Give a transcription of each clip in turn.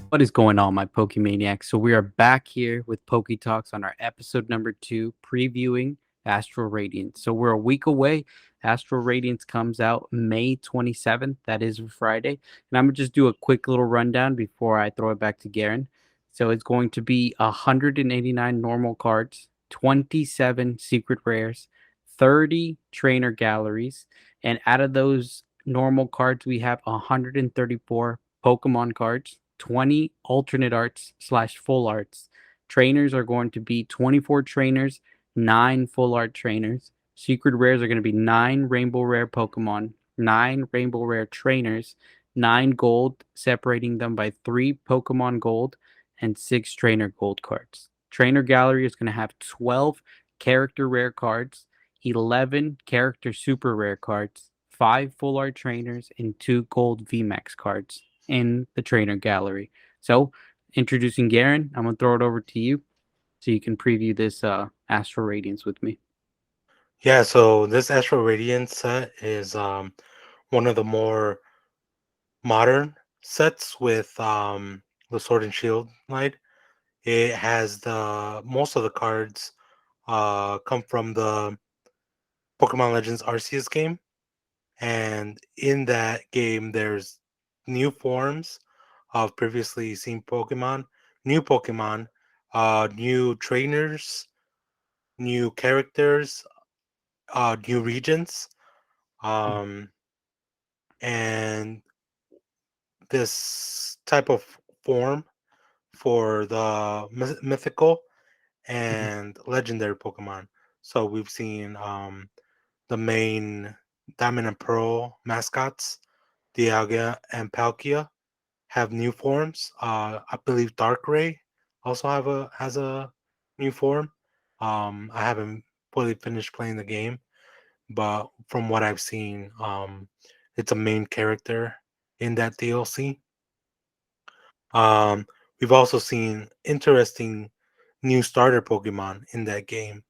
What is going on, my Pokemaniacs? So we are back here with PokeTalks on our episode number 2, previewing Astral Radiance. So we're a week away. Astral Radiance comes out May 27th. That is Friday. And I'm going to just do a quick little rundown before I throw it back to Garen. So it's going to be 189 normal cards, 27 secret rares, 30 trainer galleries. And out of those normal cards, we have 134 Pokemon cards, 20 alternate arts slash full arts. Trainers are going to be 24 trainers, 9 full art trainers. Secret rares are going to be 9 rainbow rare Pokemon, 9 rainbow rare trainers, 9 gold, separating them by 3 Pokemon gold and 6 trainer gold cards. Trainer gallery is going to have 12 character rare cards, 11 character super rare cards, 5 full art trainers, and 2 gold VMAX cards in the trainer gallery. So, introducing Garen, I'm gonna throw it over to you so you can preview this Astral Radiance with me. Yeah, so this Astral Radiance set is one of the more modern sets with the Sword and Shield Knight. It has the most of the cards come from the Pokemon Legends Arceus game, and in that game there's new forms of previously seen Pokemon, new trainers, new characters, new regions. Um, and this type of form for the mythical Mhm. and legendary Pokemon. So we've seen the main Diamond and Pearl mascots, Dialga and Palkia, have new forms. I believe Darkrai also has a new form. I haven't fully finished playing the game, but from what I've seen, it's a main character in that DLC. Um, we've also seen interesting new starter Pokemon in that game,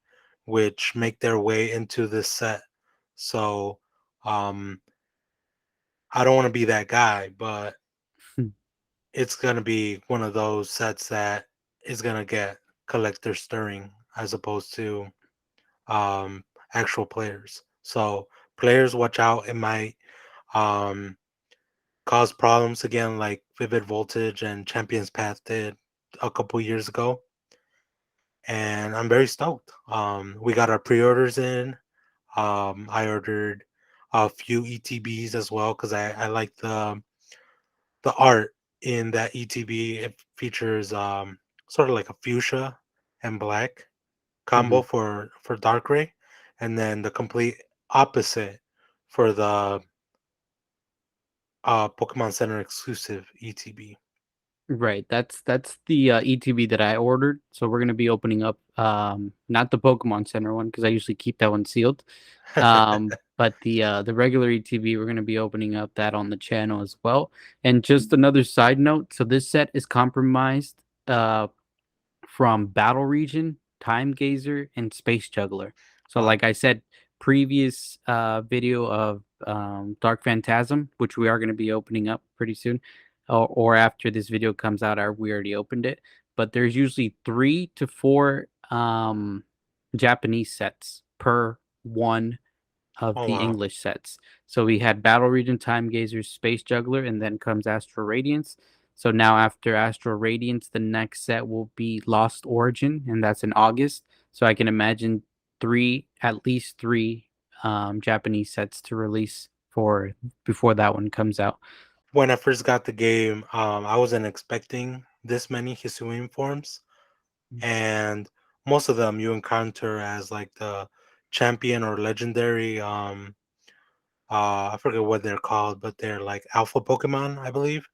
which make their way into this set. So, um, I don't want to be that guy, but it's gonna be one of those sets that is gonna get collector stirring as opposed to actual players. So players, watch out! It might um, cause problems again, like Vivid Voltage and Champions Path did a couple years ago. And I'm very stoked. We got our pre-orders in. I ordered a few ETBs as well because I like the art in that ETB. It features sort of like a fuchsia and black combo Mhm. for Darkrai, and then the complete opposite for the Pokemon Center exclusive ETB. Right. That's the ETB that I ordered. So we're gonna be opening up not the Pokemon Center one because I usually keep that one sealed. But the regular ETB we're gonna be opening up that on the channel as well. And just another side note, so this set is compromised from Battle Region, Time Gazer, and Space Juggler. So, Wow. like I said, previous video of Dark Phantasm, which we are going to be opening up pretty soon, or after this video comes out, we already opened it. But there's usually 3 to 4 Japanese sets per one of Oh the wow. English sets. So we had Battle Region, Time Gazer, Space Juggler, and then comes Astral Radiance. So now after Astral Radiance, the next set will be Lost Origin, and that's in August. So I can imagine at least three Japanese sets to release for before that one comes out. When I first got the game, I wasn't expecting this many Hisuian forms, and most of them you encounter as like the champion or legendary. I forget what they're called, but they're like alpha Pokemon, I believe.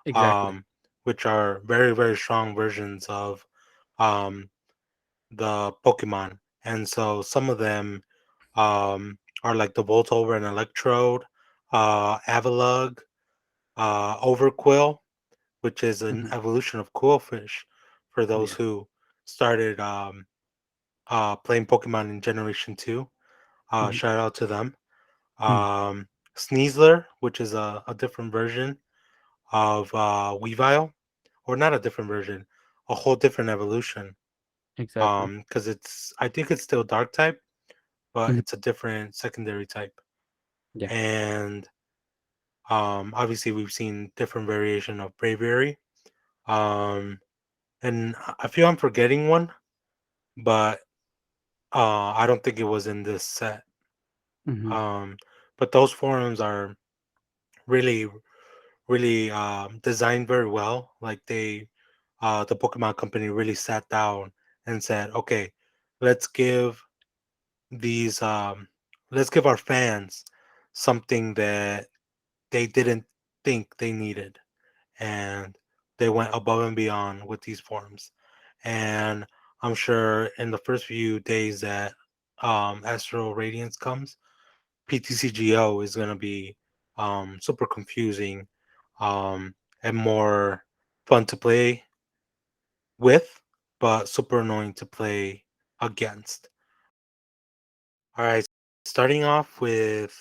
Exactly. Um, which are very strong versions of um the Pokemon, and so some of them are like the Voltover and Electrode, Avalugg, Overquill, which is an Mhm. evolution of Quillfish for those Yeah. who started playing Pokemon in Generation 2. Mhm. Shout out to them. Mhm. Um, Sneasler, which is a different version of Weavile or not a different version, a whole different evolution. Exactly. Because I think it's still dark type, but Mhm. it's a different secondary type. Yeah. And obviously we've seen different variation of bravery. Um, and I feel I'm forgetting one, but I don't think it was in this set. Hmm. Um, but those forums are really, really designed very well. Like the Pokemon Company really sat down and said, okay, let's give these, let's give our fans something that they didn't think they needed, and they went above and beyond with these forums. And I'm sure in the first few days that Astral Radiance comes, PTCGO is going to be super confusing, um, and more fun to play with, but super annoying to play against. All right, starting off with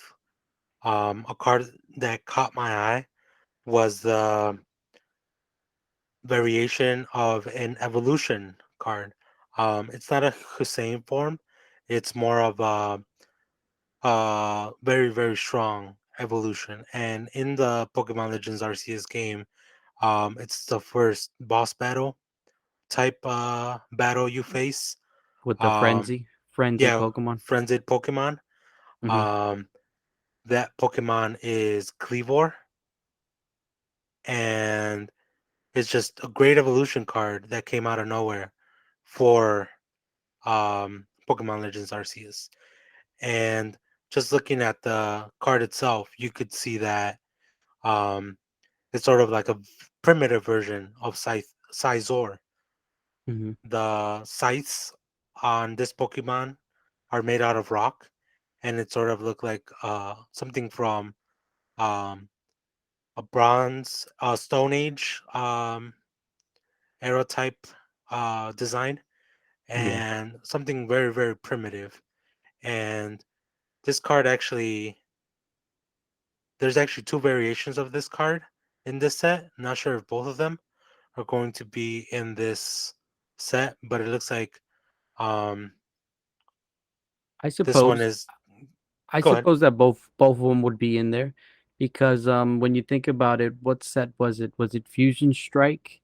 a card that caught my eye was the variation of an evolution card. It's not a Hussein form; it's more of a very, very strong evolution. And in the Pokemon Legends Arceus game, it's the first boss battle type battle you face. With the Um, frenzy yeah, Pokemon. frenzied Pokemon. Hmm. Um, that Pokemon is Cleavor, and it's just a great evolution card that came out of nowhere for Pokemon Legends Arceus. And just looking at the card itself, you could see that um, it's sort of like a primitive version of Scizor. Hmm. The scythes on this Pokemon are made out of rock, and it sort of looked like something from um, a bronze, Stone Age era type design, Yeah. and something very, very primitive. And this card actually, there's actually two variations of this card in this set. Not sure if both of them are going to be in this set, but it looks like um, I this one suppose is. I Go ahead. suppose that both of them would be in there because when you think about it, what set was it? Was it Fusion Strike?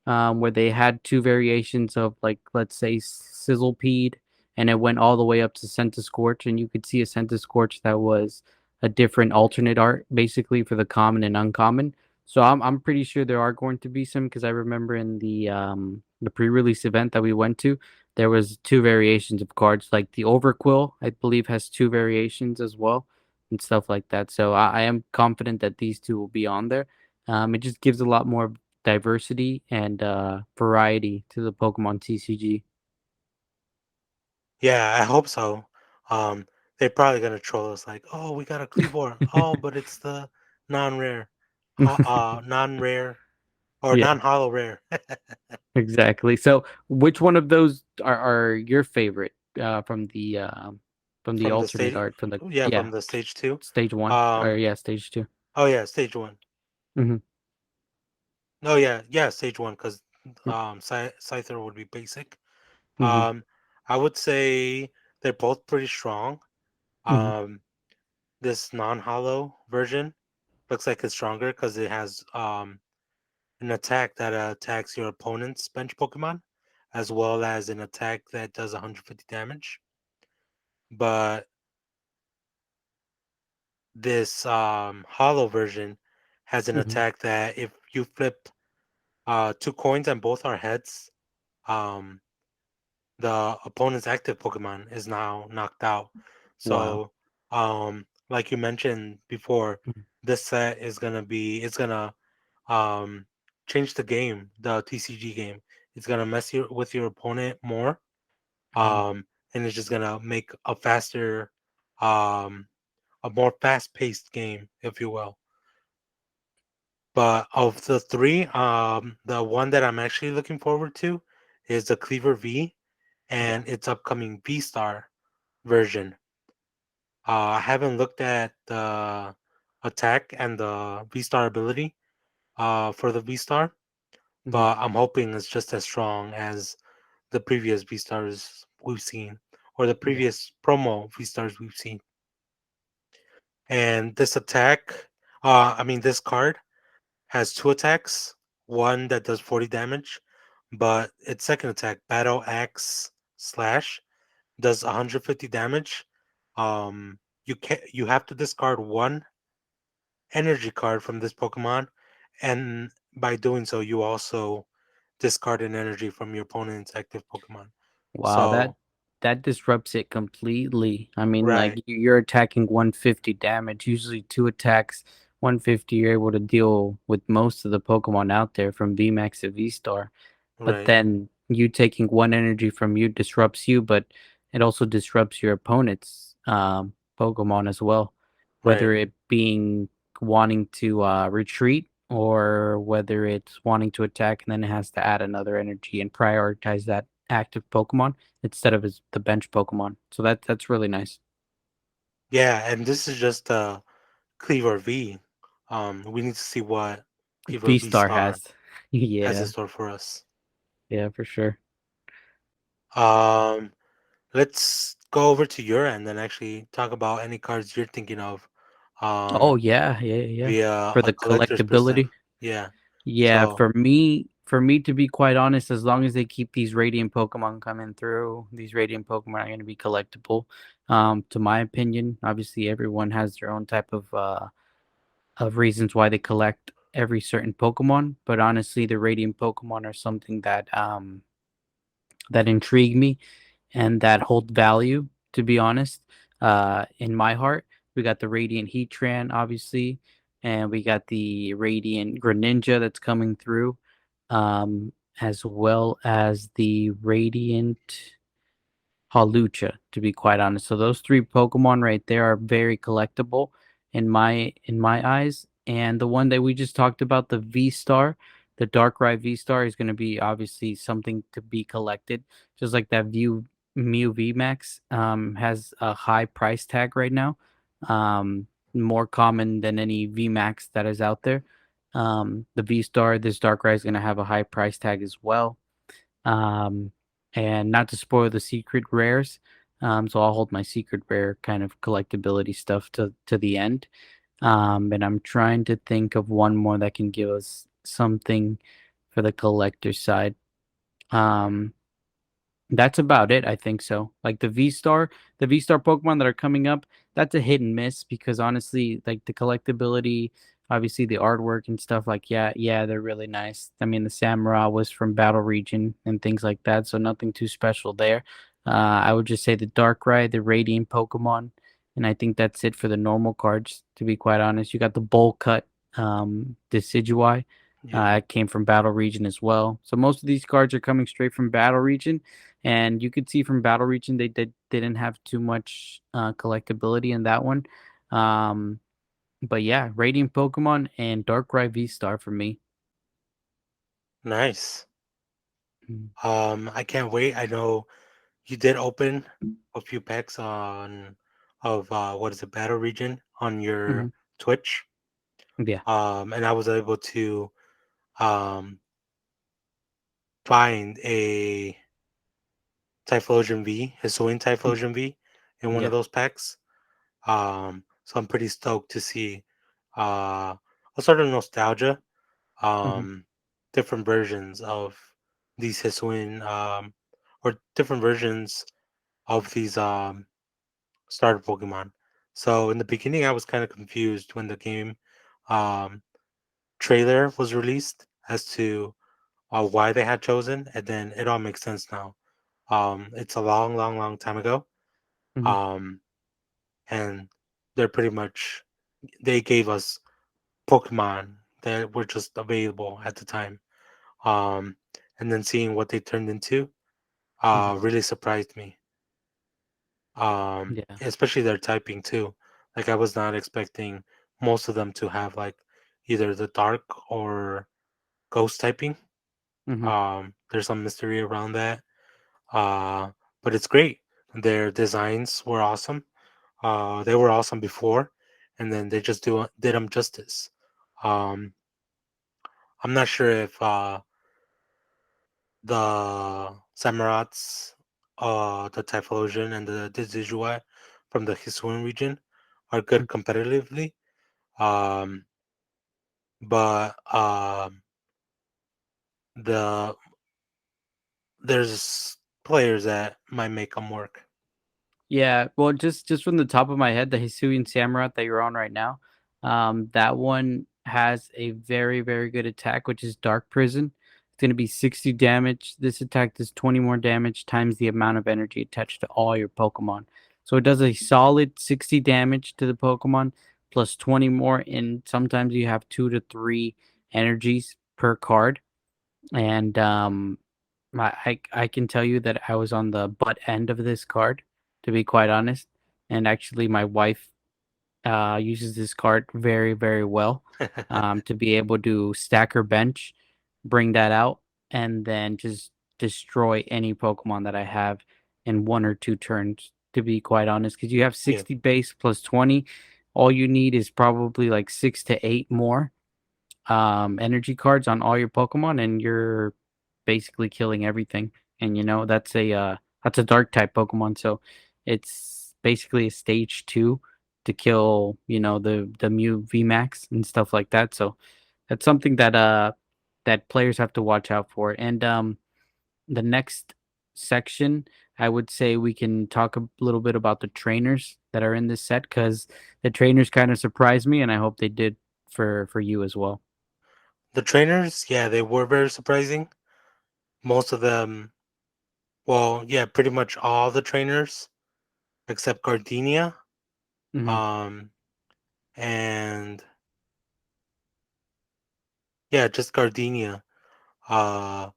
Where they had two variations of, like, let's say Sizzlepede, and it went all the way up to Scorch, and you could see a Scorch that was a different alternate art basically for the common and uncommon. So I'm pretty sure there are going to be some, because I remember in the pre-release event that we went to, there was two variations of cards, like the Overquill, I believe, has two variations as well and stuff like that. So I am confident that these two will be on there. It just gives a lot more diversity and variety to the Pokemon TCG. Yeah, I hope so. Um, they're probably gonna troll us like, "Oh, we got a Cleavor. Oh, but it's the non-rare, non-rare or Yeah, non-hollow rare." exactly. So, which one of those are your favorite from the From the alternate stage, art from the, yeah, yeah, from the stage two. stage one, or Um, yeah, stage two? oh yeah, stage one. Mm-hmm. Oh yeah, yeah, stage one because Mm-hmm. Scyther would be basic. Mm-hmm. Um, I would say they're both pretty strong. Mm-hmm. Um, this non-hollow version looks like it's stronger because it has an attack that attacks your opponent's bench Pokemon, as well as an attack that does 150 damage. But this hollow version has an Mm-hmm. attack that if you flip two coins and both are heads, um, the opponent's active Pokemon is now knocked out. Wow. So, like you mentioned before, Mhm. this set is gonna be it's gonna um change the game, the TCG game. It's gonna mess with your opponent more, Mhm. and it's just gonna make um, a more fast-paced game, if you will. But of the three, the one that I'm actually looking forward to is the Cleaver V Yeah. and its upcoming V Star version. I haven't looked at the attack and the V Star ability for the V Star, Mhm. but I'm hoping it's just as strong as the previous V stars we've seen, or the Yeah. previous promo V stars we've seen. And this attack, this card has two attacks. One that does 40 damage, but its second attack, Battle Axe Slash, does 150 damage. You have to discard one energy card from this Pokemon, and by doing so, you also discard an energy from your opponent's active Pokemon. Wow, that So, that disrupts it completely. I mean, like right, you're attacking 150 damage. Usually two attacks, 150, you're able to deal with most of the Pokemon out there from VMAX to V-Star. But right, then you taking one energy from you disrupts you, but it also disrupts your opponent's Pokemon as well, right, whether it being wanting to retreat or whether it's wanting to attack, and then it has to add another energy and prioritize that active Pokemon instead of the bench Pokemon. So that's really nice. yeah. And this is just Cleaver V. We need to see what Cleaver V V Star Star has, has in yeah, store for us. yeah, for sure. Um, let's go over to your end and actually talk about any cards you're thinking of, Oh um, yeah, yeah, yeah. via For a the collector's perspective. collectability. Yeah. Yeah, So, for me to be quite honest, as long as they keep these radiant Pokemon coming through, these radiant Pokemon are going to be collectible. To my opinion, obviously everyone has their own type of reasons why they collect every certain Pokemon, but honestly, the radiant Pokemon are something that intrigue me and that hold value, to be honest. In my heart, we got the Radiant Heatran, obviously, and we got the Radiant Greninja that's coming through, as well as the Radiant Hawlucha, to be quite honest. So those three Pokemon right there are very collectible in my eyes. And the one that we just talked about, the V Star, the Darkrai V Star, is going to be obviously something to be collected, just like that View Mew V Max has a high price tag right now, more common than any V Max that is out there. The V Star, this Darkrai is going to have a high price tag as well. Um, and not to spoil the secret rares, so I'll hold my secret rare kind of collectability stuff to the end. And I'm trying to think of one more that can give us something for the collector side. Um, that's about it, I think so. Like the V Star Pokemon that are coming up, that's a hit and miss because honestly, like the collectability, obviously the artwork and stuff, like yeah, they're really nice. I mean, the Samurai was from Battle Region and things like that, so nothing too special there. I would just say the Darkrai, the Radiant Pokemon, and I think that's it for the normal cards. To be quite honest, you got the Bowl Cut, Decidueye. yeah, It came from Battle Region as well. So most of these cards are coming straight from Battle Region, and you could see from Battle Region they didn't have too much collectability in that one. Um, but yeah, Radiant Pokemon and Darkrai V Star for me. nice. Mm-hmm. I can't wait. I know you did open a few packs on of what is it, Battle Region on Mm-hmm. your Twitch. Yeah. And I was able to um find a Typhlosion V, Hisuian Mm. Typhlosion V in one of Yeah. those packs. So I'm pretty stoked to see a sort of nostalgia, Mm-hmm. um, different versions of these Hisuian, or different versions of these starter Pokemon. So in the beginning, I was kind of confused when the game um, trailer was released as to why they had chosen, and then it all makes sense now. It's a long, long, long time ago, Mm-hmm. um, and they're pretty much they gave us Pokemon that were just available at the time. Um, and then seeing what they turned into Mm-hmm. really surprised me. Yeah. Especially their typing too. Like I was not expecting most of them to have like either the dark or ghost typing. Mm-hmm. There's some mystery around that. Uh, but it's great. Their designs were awesome. They were awesome before, and then they just did them justice. Um, I'm not sure if the Samurats, the Typhlosion, and the Decidueye from the Hisuian region are good competitively. Um, but the there's players that might make them work. Yeah, well, just from the top of my head, the Hisuian Samurott that you're on right now, that one has a very, very good attack, which is Dark Prison. It's going to be 60 damage. This attack does 20 more damage times the amount of energy attached to all your Pokemon. So it does a solid 60 damage to the Pokemon plus 20 more, and sometimes you have 2 to 3 energies per card. And I can tell you that I was on the butt end of this card, to be quite honest. And actually, my wife uses this card very, very well to be able to stack her bench, bring that out, and then just destroy any Pokemon that I have in 1 or 2 turns, to be quite honest. Because you have Yeah, 60 base plus 20. All you need is probably like 6 to 8 more energy cards on all your Pokemon, and you're basically killing everything. And that's a dark type Pokemon, so it's basically a stage 2 to kill the Mew VMAX and stuff like that. So that's something that players have to watch out for. And the next section, I would say we can talk a little bit about the trainers that are in this set, because the trainers kind of surprised me, and I hope they did for you as well. the trainers, yeah, they were very surprising. Most of them, well, yeah, pretty much all the trainers except Gardenia, Hmm. um, and yeah, just Gardenia, uh,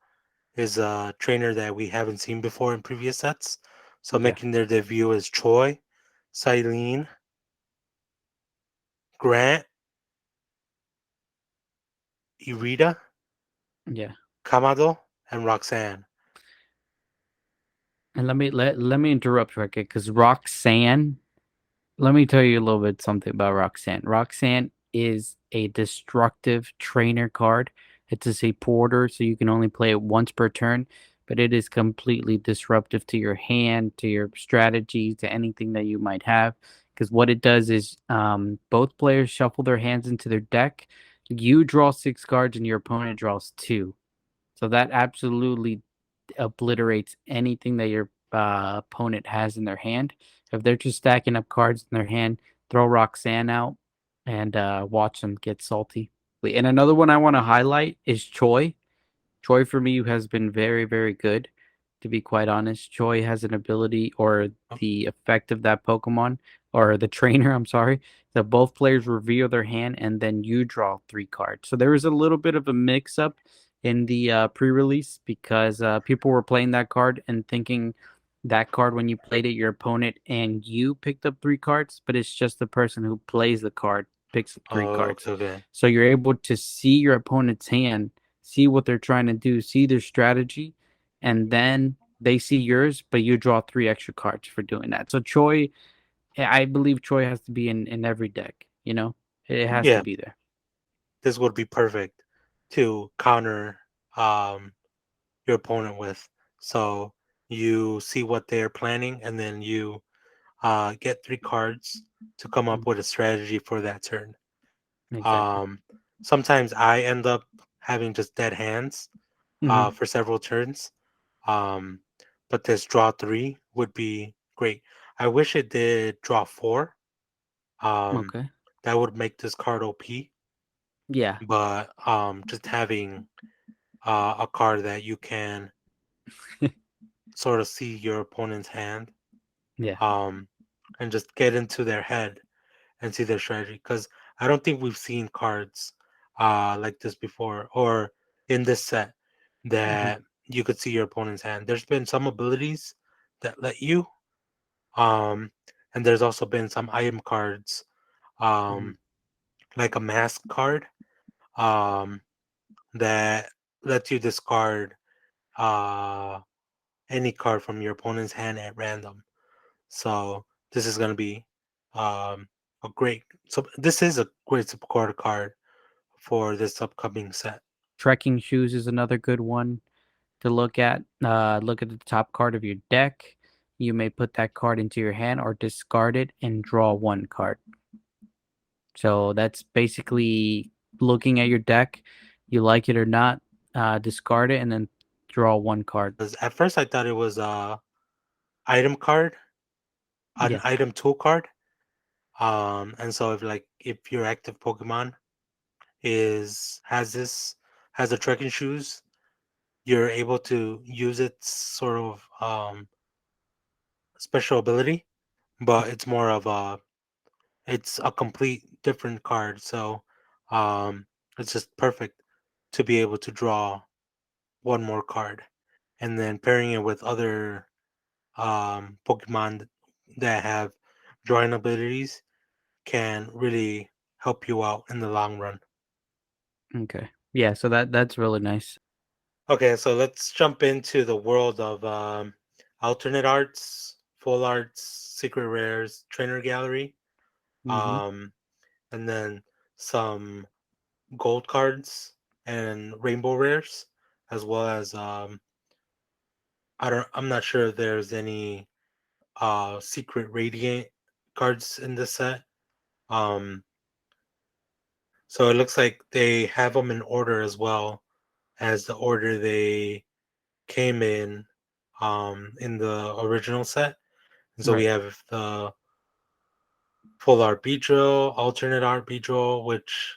is a trainer that we haven't seen before in previous sets. So Yeah, making their debut is Choi, Silene, Grant, Irida, yeah. Kamado, and Roxanne. And let me interrupt right quick, because Roxanne. Let me tell you a little bit something about Roxanne. Roxanne is a destructive trainer card. It's a supporter, so you can only play it once per turn, but it is completely disruptive to your hand, to your strategy, to anything that you might have. Because what it does is both players shuffle their hands into their deck. You draw 6 cards, and your opponent draws 2. So that absolutely obliterates anything that your opponent has in their hand. If they're just stacking up cards in their hand, throw Roxanne out and watch them get salty. And another one I want to highlight is Choi. Choi for me has been very, very good. To be quite honest, Choi has an ability, or Oh, the effect of that Pokemon, or the trainer, I'm sorry, that both players reveal their hand and then you draw 3 cards. So there was a little bit of a mix up in the pre-release, because people were playing that card and thinking that card, when you played it, your opponent and you picked up 3 cards, but it's just the person who plays the card picks up three okay, cards. okay. So you're able to see your opponent's hand, see what they're trying to do, see their strategy, and then they see yours, but you draw 3 extra cards for doing that. So Choi, I believe Choi has to be in every deck. It has to Yeah, be there. this would be perfect to counter um, your opponent with. So you see what they're planning, and then you get 3 cards to come Mm, up with a strategy for that turn. exactly. Um, Sometimes I end up having just dead hands Hmm. for several turns. Um, but this draw 3 would be great. I wish it did draw 4. Um, Okay. that would make this card OP. Yeah. But just having a card that you can sort of see your opponent's hand, Yeah. um, and just get into their head and see their strategy. Because I don't think we've seen cards like this before, or in this set, Hmm. that you could see your opponent's hand. There's been some abilities that let you, um, and there's also been some item cards, Hmm. um, like a mask card, um, that lets you discard uh, any card from your opponent's hand at random. So this is going to be um, a great. So this is a great support card for this upcoming set. Trekking shoes is another good one. to look at. Look at the top card of your deck. You may put that card into your hand or discard it and draw one card. So that's basically looking at your deck. You like it or not, discard it and then draw one card. 'Cause at first I thought it was a item card, an Yeah, item tool card. And so if your active Pokemon is has the trekking shoes, you're able to use its sort of special ability, but it's a complete different card. So um, it's just perfect to be able to draw one more card, and then pairing it with other Pokemon that have drawing abilities can really help you out in the long run. okay. Yeah, so that's really nice. Okay, so let's jump into the world of alternate arts, full arts, secret rares, trainer gallery, Mhm. um, and then some gold cards and rainbow rares, as well as I'm not sure if there's any secret radiant cards in this set. Um, so it looks like they have them in order as well as the order they came in the original set. And so we Right. have the full art Beedrill, alternate art Beedrill, which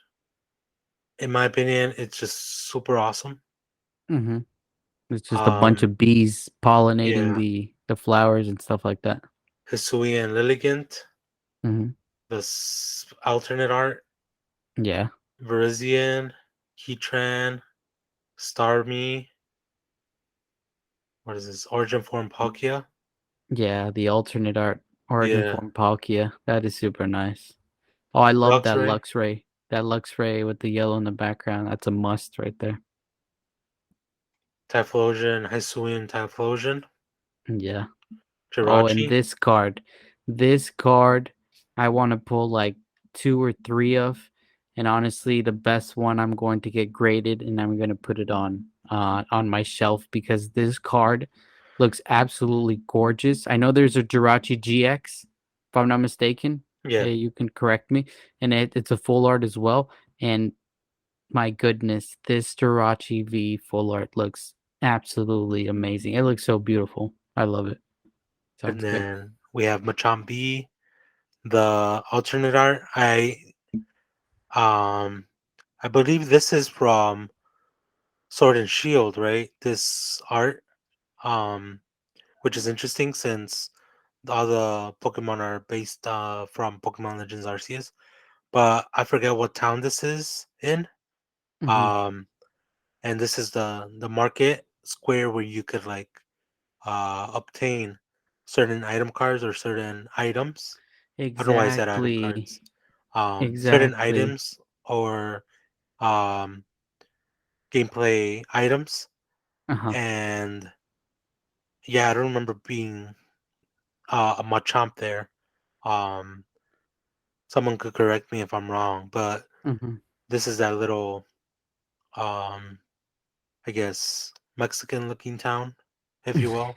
in my opinion it's just super awesome. Mhm. It's just a bunch Um of bees pollinating yeah, the flowers and stuff like that. Hisuian Lilligant, Mhm. alternate art, Yeah. Virizion, Heatran, Starmie, what is this? Origin Form Palkia. Yeah, the alternate art origin Yeah. form Palkia. That is super nice. Oh, I love that Luxray, Luxray. That Luxray with the yellow in the background. That's a must right there. Typhlosion, Hisuian Typhlosion, Yeah. Oh, and Jirachi. this card, I want to pull like two or three of, and honestly, the best one I'm going to get graded, and I'm going to put it on my shelf because this card looks absolutely gorgeous. I know there's a Jirachi GX, if I'm not mistaken. Yeah. You can correct me, and it's a full art as well. And my goodness, this Jirachi V full art looks absolutely amazing. It looks so beautiful. I love it. And Sounds good. then we have Machamp B, the alternate art. Um I believe this is from Sword and Shield, right? This art, um, which is interesting since all the Pokemon are based from Pokemon Legends Arceus. But I forget what town this is in. Mhm. Um, and this is the market square where you could obtain certain item cards or certain items. I don't know why I said item Exactly. cards. Certain Exactly. items or um gameplay items. Uh-huh. And yeah, I don't remember being a Machamp there. Um, someone could correct me if I'm wrong, but Mhm. this is that little, um, I guess, Mexican looking town, if you will,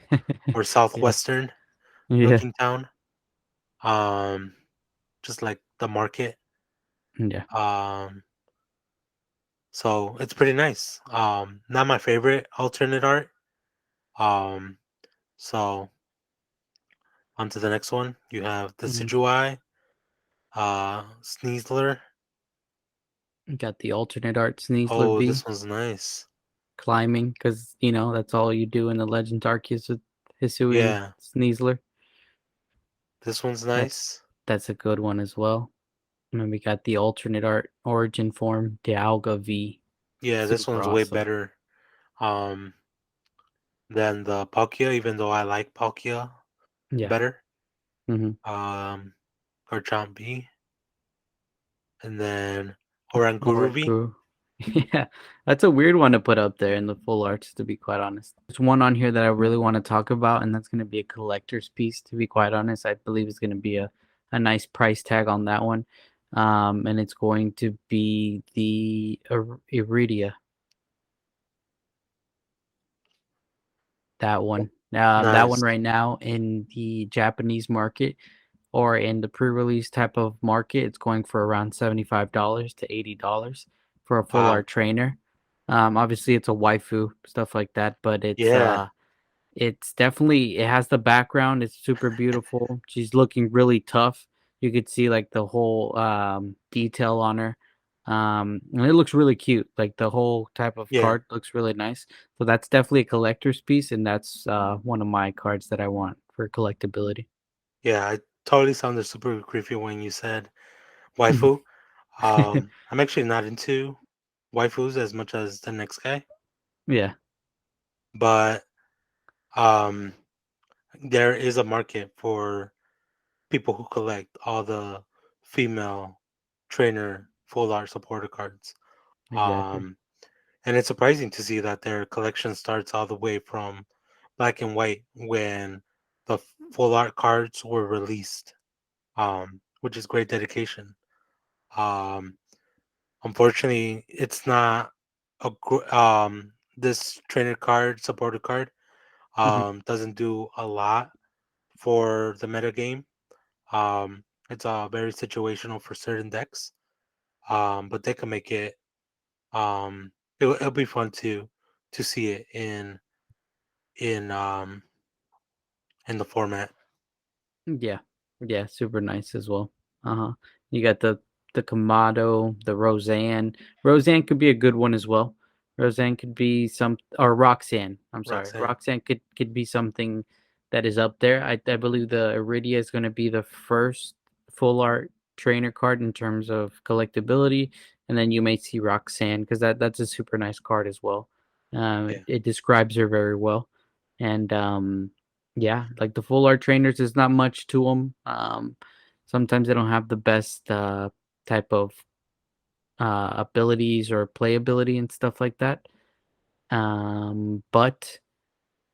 or Yeah. southwestern Yeah. looking town. Um, just like the market. Yeah. Um, so it's pretty nice. Not my favorite alternate art. Um, so on to the next one. You have the Mhm. Decidueye, Sneasler. Got the alternate art Sneasler Oh, V this one's nice. climbing because that's all you do in the Legend Arceus with Hisui and Yeah, Sneasler. this one's That's nice. that's a good one as well. And then we got the alternate art origin form Dialga V. Yeah, this Super one's way awesome. better um than the Palkia, even though I like Palkia Yeah. better. Mhm. Um Garchomp, and then Oranguru. Oracle. Yeah, that's a weird one to put up there in the full arts, to be quite honest. There's one on here that I really want to talk about, and that's going to be a collector's piece, to be quite honest. I believe it's going to be a nice price tag on that one. And it's going to be the Iridia. that one. That one Nice. right now in the Japanese market or in the pre-release type of market, it's going for around $75 to $80 for a full Wow. art trainer. Obviously, it's a waifu stuff like that, but Yeah. it's definitely it has the background. It's super beautiful. She's looking really tough. You could see like the whole detail on her. And it looks really cute. Like the whole type of Yeah. card looks really nice. So that's definitely a collector's piece, and that's one of my cards that I want for collectability. Yeah. I totally sounded super creepy when you said Mhm. waifu. I'm actually not into waifus as much as the next guy, Yeah, but um, there is a market for people who collect all the female trainer full art supporter cards. exactly. Um, and it's surprising to see that their collection starts all the way from black and white when the full art cards were released, which is great dedication. Um, Unfortunately, it's not this trainer card supporter card Mhm. doesn't do a lot for the meta game. It's very situational for certain decks. But they can make it. It'll be fun to see it in um in the format. Yeah. Yeah, super nice as well. Uh-huh. You got the Kamado, the Roseanne. Roseanne could be a good one as well. Roseanne could be some or Roxanne. I'm sorry. Roxanne. Roxanne could be something that is up there. I believe the Iridia is going to be the first full art trainer card in terms of collectability, and then you may see Roxanne because that's a super nice card as well. Yeah. It describes her very well, and yeah, like the full art trainers, there's not much to them. Sometimes they don't have the best type of abilities or playability and stuff like that. But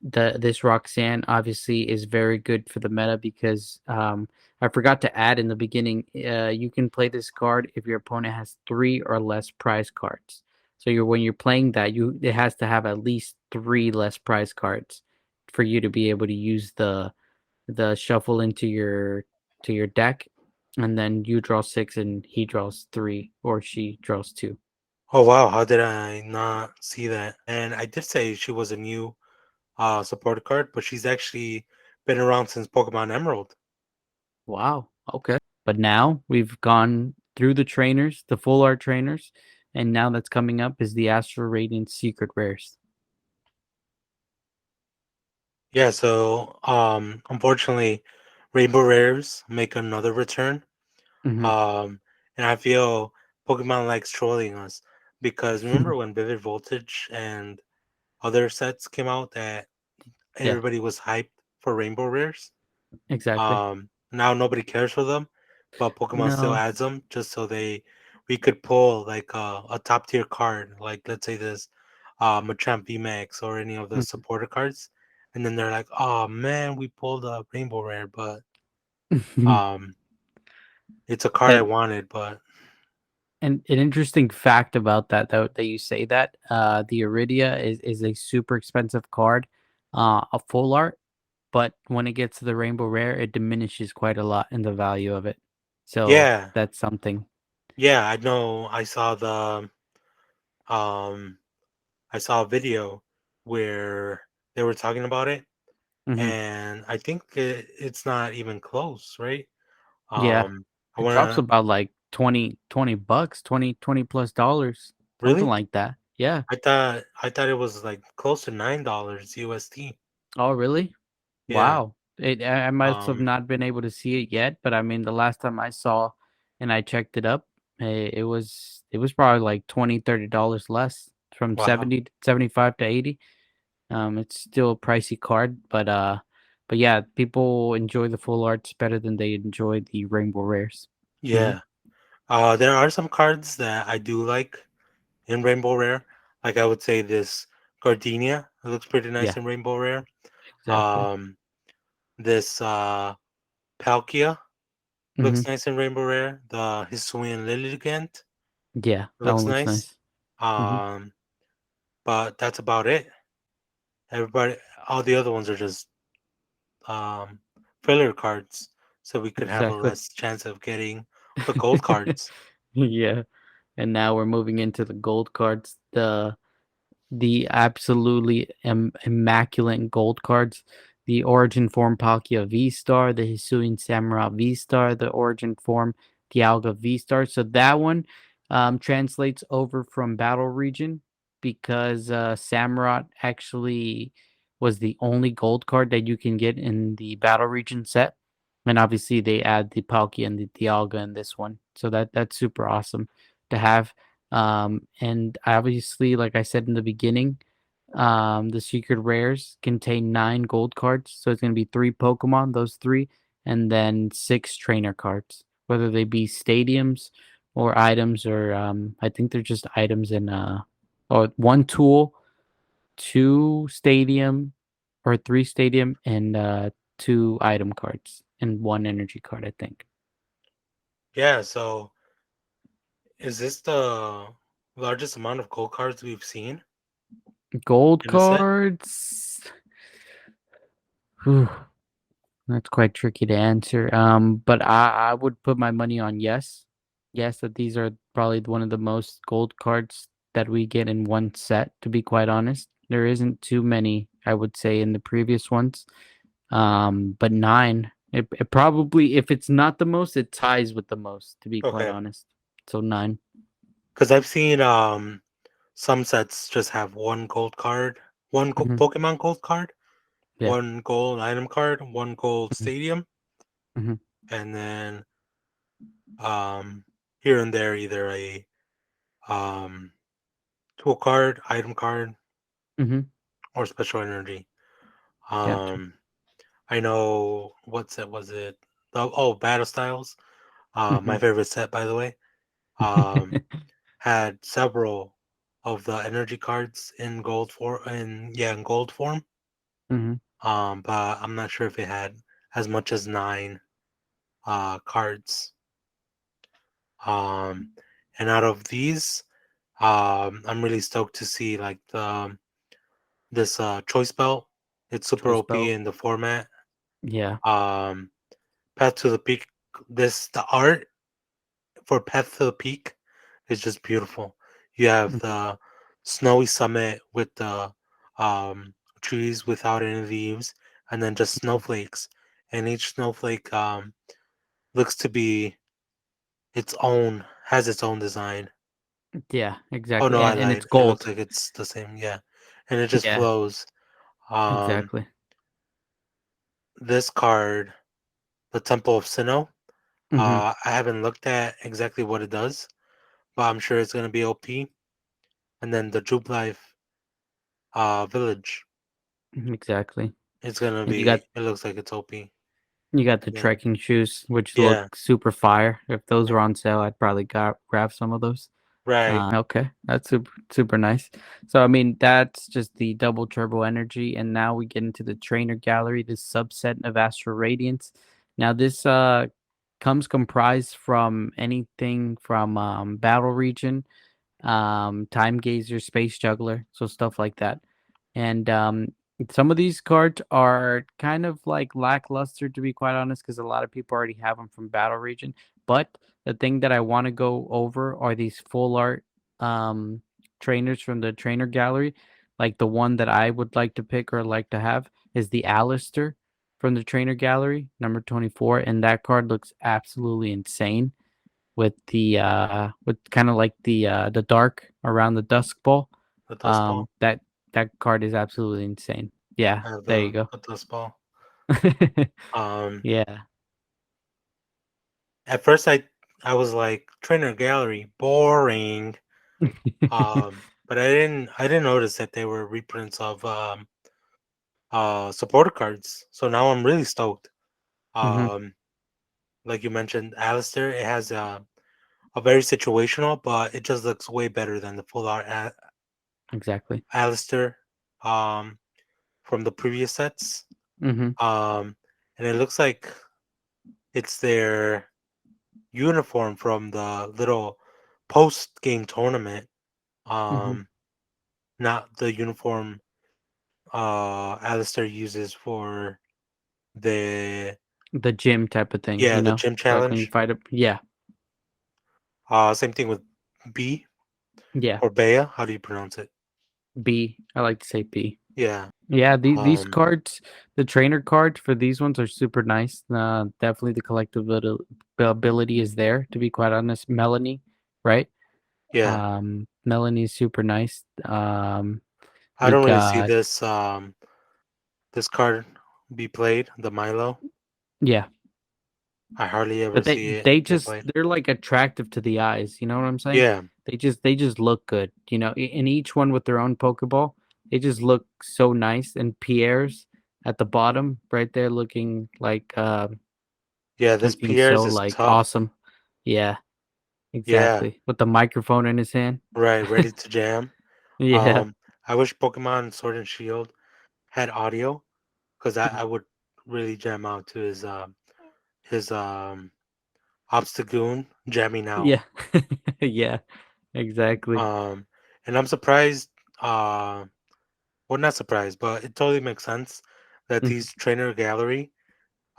this Roxanne obviously is very good for the meta because I forgot to add in the beginning. You can play this card if your opponent has three or less prize cards. So when you're playing that, it has to have at least three less prize cards for you to be able to use the shuffle into your deck, and then you draw six and he draws three or she draws two. Oh wow, how did I not see that? And I did say she was a new supporter card, but she's actually been around since Pokemon Emerald. Wow. Okay. But now we've gone through the trainers, the full art trainers, and now that's coming up is the Astral Radiance secret rares. Yeah, so unfortunately Rainbow Rares make another return. Hmm. Um and I feel Pokemon likes trolling us because remember when Vivid Voltage and other sets came out that Yeah. everybody was hyped for Rainbow Rares? Exactly. Now nobody cares for them, but Pokemon still No. adds them just so we could pull like a top tier card, like let's say this Machamp VMAX or any of the Mhm. supporter cards, and then they're like, oh man, we pulled a Rainbow Rare, but um, it's a card I and wanted, but and an interesting fact about that though that you say that the Iridia is a super expensive card, a full art. But when it gets to the rainbow rare, it diminishes quite a lot in the value of it. So yeah, that's something. yeah, I know. Um, I saw a video where they were talking about it, Hmm. and I think it's not even close, right? Yeah, Um, I it drops wanna about like 20 bucks, 20 plus dollars, something really. like that. Yeah. I thought it was like close to $9 USD. Oh, really? Yeah. Wow. I must have Um. not been able to see it yet, but I mean, the last time I saw and I checked it up, it was probably like $20 to $30 less from Wow. 75 to 80. It's still a pricey card, but yeah, people enjoy the full arts better than they enjoy the rainbow rares. Hmm. Yeah. There are some cards that I do like in Rainbow Rare. Like I would say this Gardenia. It looks pretty nice Yeah, in Rainbow Rare. exactly. Um. This Palkia Hmm. looks nice in Rainbow Rare. The Hisuian Lilligant Yeah, that looks one looks nice. nice. Hmm. Um. But that's about it. Everybody, all the other ones are just um, filler cards, so we could have a Exactly. less chance of getting the gold cards. Yeah. And now we're moving into the gold cards. The absolutely immaculate gold cards. The Origin Form Palkia V Star, the Hisuian Samurai V Star, the Origin Form Dialga V Star. So that one translates over from Battle Region because Samurott actually was the only gold card that you can get in the Battle Region set. And obviously they add the Palkia and the Dialga in this one. So that's super awesome to have. And obviously, like I said in the beginning, the secret rares contain 9 gold cards. So it's going to be 3 Pokemon, those three, and then 6 trainer cards, whether they be stadiums or items, or I think they're just items in, or 1 tool, 2 stadium, or 3 stadium, and 2 item cards, and 1 energy card, I think. Yeah, so is this the largest amount of gold cards we've seen Gold in a set? cards. Whew. That's quite tricky to answer. But I would put my money on yes. Yes, that these are probably one of the most gold cards that we get in one set, to be quite honest. There isn't too many, I would say, in the previous ones. But 9. It probably, if it's not the most, it ties with the most, to be quite Okay, honest. So 9. because I've seen some sets just have one gold card, Hmm. Pokemon gold card, Yeah. one gold item card, one gold Hmm. stadium, Hmm. and then um here and there either a um tool card, item card, Hmm. or special energy. Gotcha. Um I know what set was it? Battle Styles. My Hmm. favorite set, by the way. Um, had several of the energy cards in gold form. Hmm. But I'm not sure if it had as much as 9 cards. Um, and out of these, I'm really stoked to see like this choice belt. It's super Choice OP belt. in the format. Yeah. Um, Path to the Peak. The art for Path to the Peak is just beautiful. You have Hmm. the snowy summit with the trees without any leaves, and then just snowflakes. And each snowflake looks to be has its own design. Yeah, Oh exactly. no, I And it's lied. It looks gold. like it's the same. Yeah, and it just Yeah, flows. Um, exactly. this card, the Temple of Sinnoh. Mhm, I haven't looked at exactly what it does, but I'm sure it's gonna be OP. And then the Jubilife village. exactly. It's gonna And be. It looks like it's OP. you got the Yeah. trekking shoes, which Yeah. look super fire. If those were on sale, I'd probably grab some of those. Right. Okay, that's super nice. So I mean, that's just the double turbo energy, and now we get into the trainer gallery, this subset of Astral Radiance. Now this comes comprised from anything from Battle Region, Time Gazer, Space Juggler, so stuff like that. And some of these cards are kind of like lackluster, to be quite honest, because a lot of people already have them from Battle Region. But the thing that I want to go over are these full art um, trainers from the trainer gallery. Like the one that I would like to pick or like to have is the Alistair from the trainer gallery, number 24. And that card looks absolutely insane with kind of like the dark around the dusk ball. The dust ball. That card is absolutely insane. Yeah, I have there you go. the dust ball. Um. Yeah. At first, I was like trainer gallery boring. But I didn't notice that they were reprints of supporter cards. So now I'm really stoked. Hmm. Um. Like you mentioned, Alistair. It has a very situational, but it just looks way better than the full art Exactly. Alistair. Um. From the previous sets. Hmm. Um. And it looks like it's their uniform from the little post game tournament. Hmm. Um, not the uniform Alistair uses for the The gym type of thing, yeah, the gym like when you challenge. fight up. Yeah, Same thing with B yeah. or Bea. How do you pronounce it? B. I like to say B. Yeah. Yeah, these Um, cards, the trainer cards for these ones are super nice. Definitely the collectability is there. To be quite honest, Melanie, right? yeah. Melanie is super nice. I We don't really see got this card be played, the Milo. yeah, I hardly ever but see it they get just played. they're like attractive to the eyes. You know what I'm saying? Yeah. They just look good. In each one with their own Pokeball, they just look so nice. And Pierre's at the bottom, right there, looking like Yeah, this looking Pierre's so is like tough. awesome. Yeah, Yeah, exactly. With the microphone in his hand. right, ready to jam. Yeah, Um, I wish Pokemon Sword and Shield had audio because I would really jam out to his Obstagoon jamming out. yeah, yeah, exactly. Um, and I'm surprised. Uh, well, not surprised, but it totally makes sense that Mhm. these trainer gallery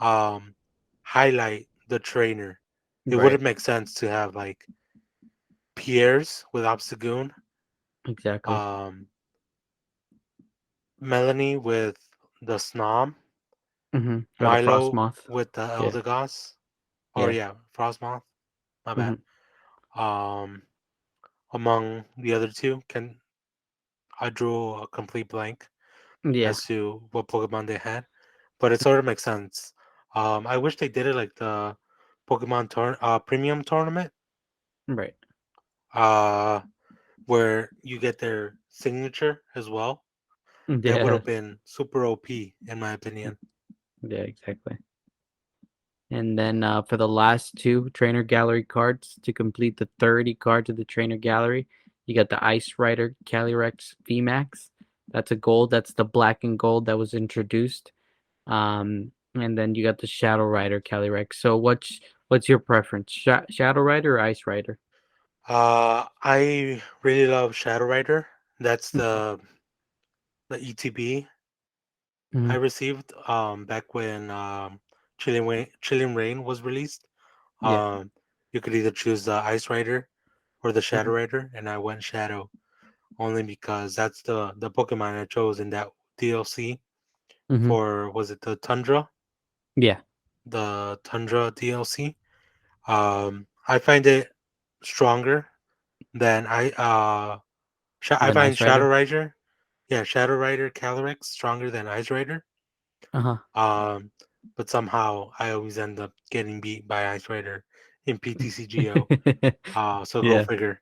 um highlight the trainer. It Right, wouldn't make sense to have like Pierre's with Obstagoon, exactly. um, Melanie with the Snom, Or the Milo Frostmoth. with the Yeah, Eldegoss, or yeah. yeah, Frostmoth. My bad. hmm Um, among the other two, can I drew a complete blank Yeah, as to what Pokemon they had, but it sort of makes sense. I wish they did it like the Premium tournament, right. uh, where you get their signature as well. That would Yeah, have been super OP in my opinion. yeah, exactly. And then for the last two trainer gallery cards to complete the 30 cards of the trainer gallery, you got the Ice Rider Calyrex VMAX. That's a gold. That's the black and gold that was introduced. And then you got the Shadow Rider Calyrex. So what's your preference? Shadow Rider or Ice Rider? I really love Shadow Rider. That's Okay. the ETB I hmm received back when Chilling Rain was released. Yeah. Um, you could either choose the Ice Rider or the hmm Shadow Rider, and I went Shadow only because that's the Pokemon I chose in that DLC hmm for was it the Tundra? Yeah. The Tundra DLC. I find it stronger than I Then find Ice Shadow Rider. Rider. Yeah, Shadow Rider Calyrex stronger than Ice Rider. Uh Um, but somehow I always end up getting beat by Ice Rider in PTCGO. huh. So go Yeah. figure.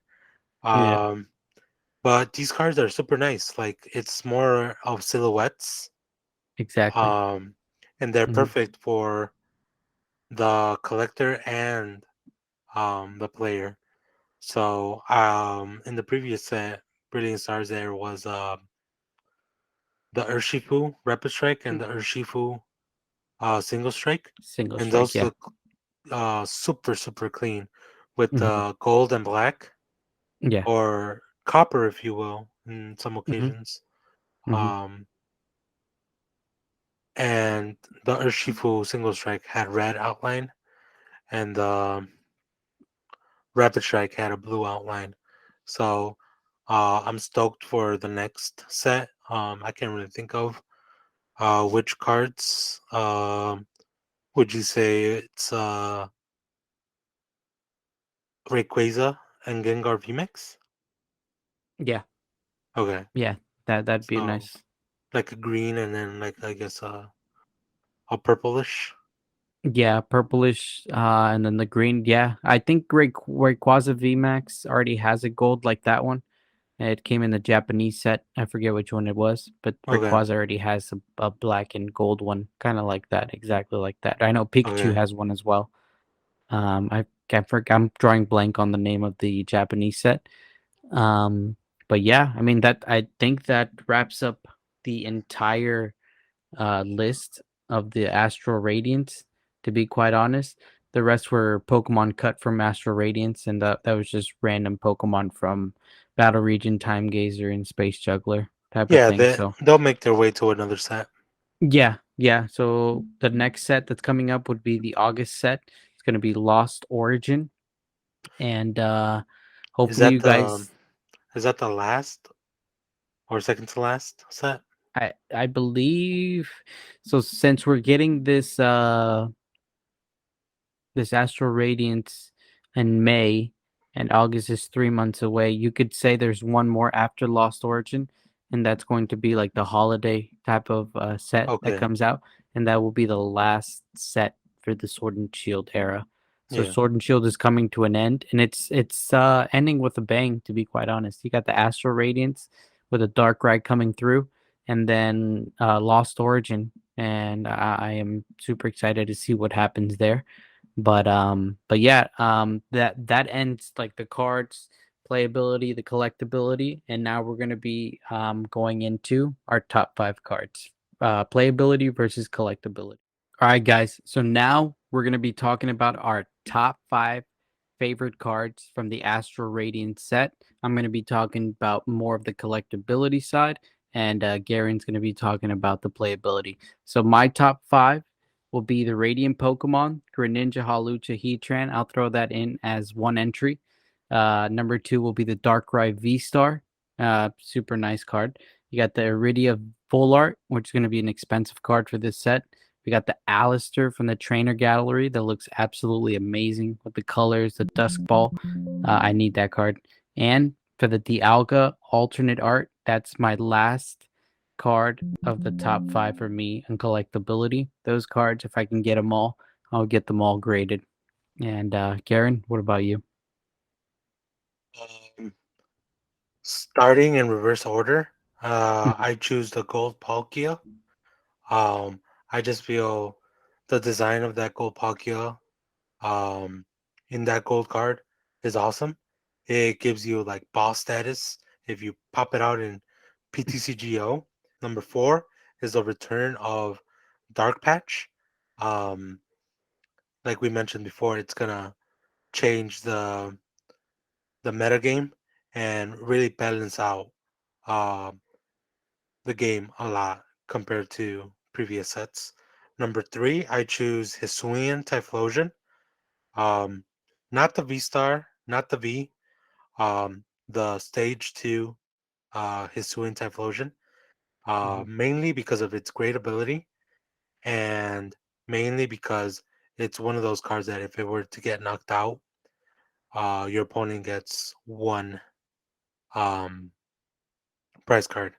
Yeah. Um, but these cards are super nice. Like it's more of silhouettes. Exactly. Um, and they're hmm perfect for the collector and the player. So in the previous set, Brilliant Stars, there was the Urshifu Rapid Strike and the Urshifu Single Strike, Single and strike. those Yeah. look super clean with hmm gold and black Yeah. or copper, if you will, in some hmm occasions. hmm Um, and the Urshifu Single Strike had red outline, and the Rapid Strike had a blue outline. So I'm stoked for the next set. I can't really think of which cards would you say it's Rayquaza and Gengar VMAX? Yeah. Okay, Yeah. That'd be so nice. like a green and then like I guess a purplish. Yeah, purplish, and then the green. Yeah, I think Rayquaza VMAX already has a gold like that one. It came in the Japanese set. I forget which one it was, but Okay, Rayquaza already has a black and gold one, kind of like that, exactly like that. I know Pikachu okay. has one as well. I'm drawing blank on the name of the Japanese set. Um, but yeah, I mean that I think that wraps up the entire list of the Astral Radiance. To be quite honest, the rest were Pokemon cut from Astral Radiance, and that was just random Pokemon from Battle Region, Time Gazer, and Space Juggler. type of Yeah, thing. So they'll make their way to another set. yeah, yeah. So the next set that's coming up would be the August set. It's going to be Lost Origin, and Is hopefully that you the guys. is that the last or second to last set? I believe so. Since we're getting this Astral Radiance in May, and August is 3 months away. You could say there's one more after Lost Origin, and that's going to be like the holiday type of set that Okay. comes out, and that will be the last set for the Sword and Shield era. So Yeah. Sword and Shield is coming to an end, and it's ending with a bang. To be quite honest, you got the Astral Radiance with a Darkrai coming through, and then Lost Origin, and I am super excited to see what happens there. But yeah, that ends like the cards, playability, the collectability, and now we're gonna be going into our top five cards. Playability versus collectability. All right, guys. So now we're gonna be talking about our top five favorite cards from the Astral Radiance set. I'm gonna be talking about more of the collectability side, and Garen's gonna be talking about the playability. So my top five will be the Radiant Pokemon, Greninja, Hawlucha, Heatran. I'll throw that in as one entry. Number two will be the Darkrai V Star. Super nice card. You got the Iridia Full Art, which is going to be an expensive card for this set. We got the Alistair from the Trainer Gallery that looks absolutely amazing with the colors, the Dusk Ball. I need that card. And for the Dialga alternate art, that's my last card of the top five for me and collectability. Those cards, if I can get them all, I'll get them all graded. And Karen, what about you? Um, Starting in reverse order, I choose the gold Palkia. Um, I just feel the design of that gold Palkia um, in that gold card is awesome. It gives you like boss status if you pop it out in PTCGO. Number four is the return of Dark Patch. Um, like we mentioned before, it's gonna change the meta game and really balance out uh, the game a lot compared to previous sets. Number three, I choose Hisuian Typhlosion. Um, Not the V Star, not the V. The Stage Two, Hisuian Typhlosion. Mhm. Mainly because of its great ability, and mainly because it's one of those cards that if it were to get knocked out, your opponent gets one um prize card.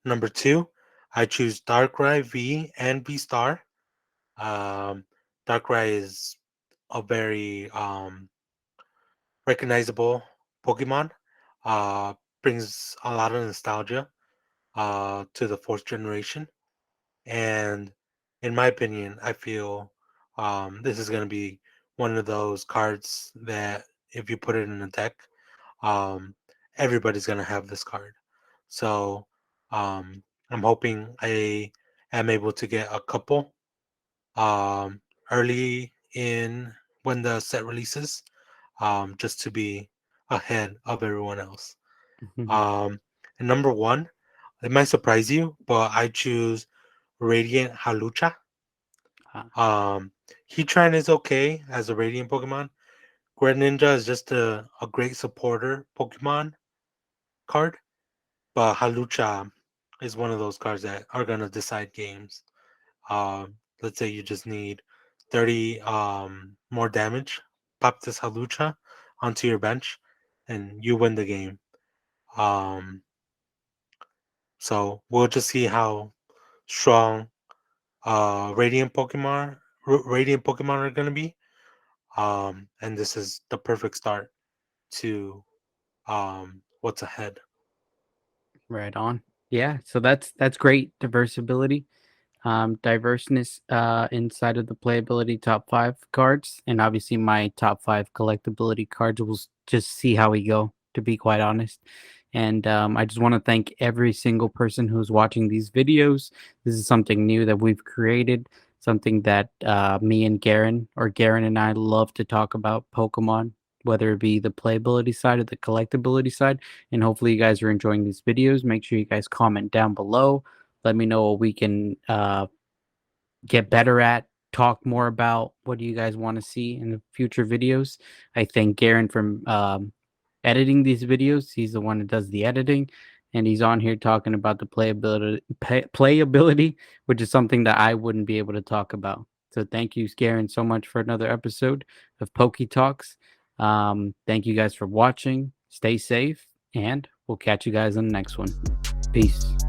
Number two, I choose Darkrai V and V Star. Um, Darkrai is a very recognizable Pokemon. Uh, Brings a lot of nostalgia to the fourth generation, and in my opinion, I feel this is going to be one of those cards that if you put it in a deck, um, everybody's going to have this card. So I'm hoping I am able to get a couple um, early in when the set releases, just to be ahead of everyone else. Mhm. Um, and number one, it might surprise you, but I choose Radiant Halucha. Ah, Um, Heatran is okay as a Radiant Pokemon. Greninja is just a great supporter Pokemon card, but Halucha is one of those cards that are gonna decide games. Let's say you just need 30 more damage, pop this Halucha onto your bench, and you win the game. Um, so we'll just see how strong Radiant Pokemon are gonna be. And this is the perfect start to what's ahead. right on. Yeah, so that's great diversibility. Diverseness inside of the playability top five cards, and obviously my top five collectability cards. We'll just see how we go, to be quite honest. And I just want to thank every single person who's watching these videos. This is something new that we've created, something that me and Garen, or Garen and I, love to talk about Pokemon. whether it be the playability side or the collectability side. And hopefully you guys are enjoying these videos. Make sure you guys comment down below. Let me know what we can get better at, talk more about. What do you guys want to see in the future videos? I thank Garen for editing these videos. He's the one that does the editing, and he's on here talking about the playability, which is something that I wouldn't be able to talk about. So thank you, Garen, so much for another episode of PokeTalks. Thank you guys for watching. Stay safe, and we'll catch you guys on the next one. Peace.